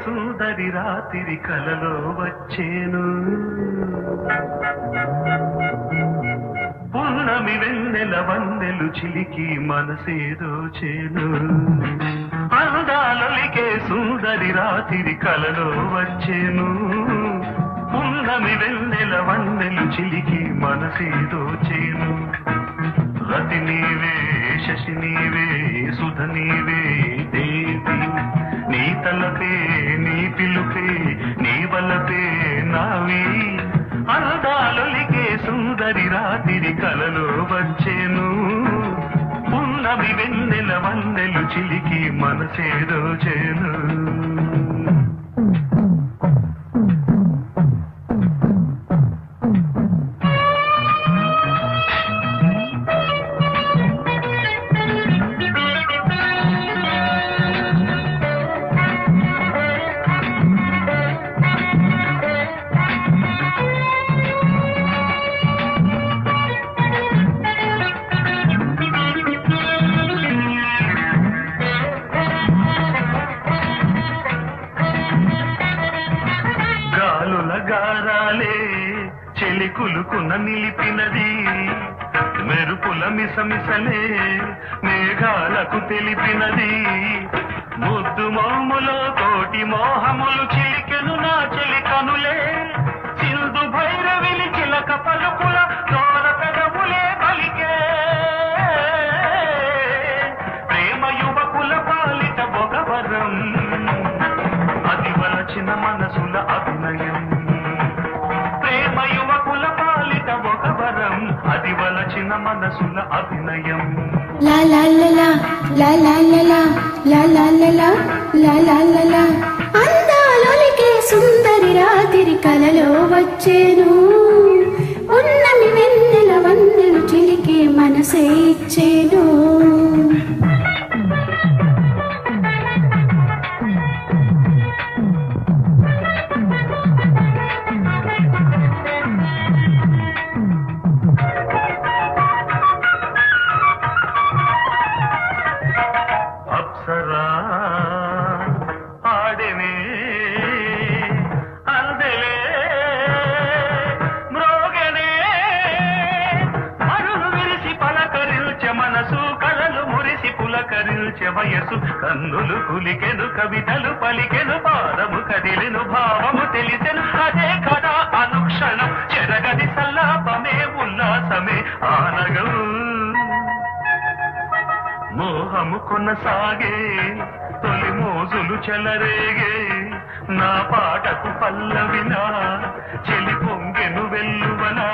సుందరి రాత్రి కలలో వచ్చేను పున్నమి వెన్నెల వన్నెలు చిలికి మనసేదో చేను అందాలొలికే సుందరి రాత్రి కలలో వచ్చేను పున్నమి వెన్నెల వన్నెలు చిలికి మనసేదో చేను రతి నీవే శశి నీవే సుధ నీవే దేవి నీ తలపే నీ పిలుపే నీ వలపే నావి అందాలొలికే సుందరి రాత్రి కలలో వచ్చేను పున్నమి వెన్నెల వన్నెలు చిలికి మనసేదో చేను గారాలే చెలి కులుకున నిలిపినది మెరుపుల మిసమిసలే మేఘాలకు తెలిపినది ముద్దు మోములో కోటి మోహములు చిలికెను నా చెలి కనులే సింధు భైరవిలి చిలక పలుకుల తోర పెదవులే పలికే ప్రేమ యువకుల పాలిట బొగవరం అది వలచిన మనసుల అభినయం ప్రేమ యువకుల పాలిట ఒక వరం అది వలచిన మనసుల అభినయం లా లా లా లా లా లా లా లా లా లా లా లా అందాలొలికే సుందరి రాత్రి కలలో వచ్చేను ఉన్నమి వెన్నెల వన్నెలు చిలికి మనసే ఇచ్చేను ఆడేనే అందలే మ్రోగనే మరులు విరిసి పలకరిల్చె మనసు కలలు మురిసి పులకరిల్చె వయసు కన్నులు కులికెను కవితలు పలికెను పాదము కదిలెను భావము తెలిసెను అదే కదా అనుక్షణం చెరగది సల్లాపమే ఉల్లాసమే ఆనగం మోహము కొనసాగే తొలి మోజులు చెలరేగే నా పాటకు పల్లవినా చెలి పొంగెను వెల్లువనా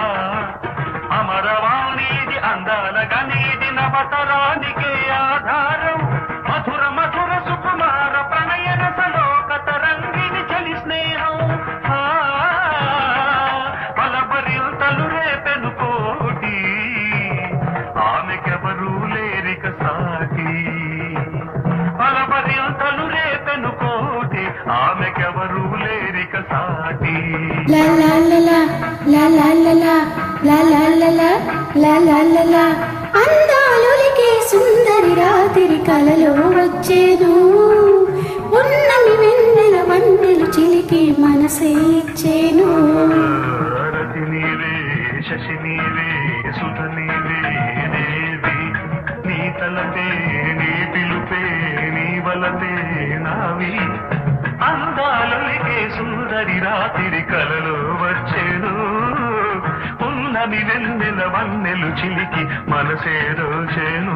అమరవాణిది అందాల గనీది నవతరానికే ఆధారం మధుర మధుర సుకుమార ప్రణయన సలోక తరంగిని చలి స్నేహం పలబరిల్తలు రేపెను కోటి ఆమెకెవరూ లేరిక సాటి పలబరిల్తలు రేపెను కోటి ఆమెకెవరూ లేరిక సాటి లా లా లా లా లా లా లా లా లా లా లా లా అందాలొలికే సుందరి రాత్రి కలలో వచ్చేను ఉన్నమి వెన్నెల వన్నెలు చిలికి మనసే ఇచ్చేను రతి నీవే శశి నీవే సుధ నీవే దేవి నీ తలపే నీ పిలుపే నీ వలపే నావి అందాలొలికే సుందరి రాత్రి కలలో వచ్చేను ఉన్నమి వెన్నెల వన్నెలు చిలికి మనసేదో చేను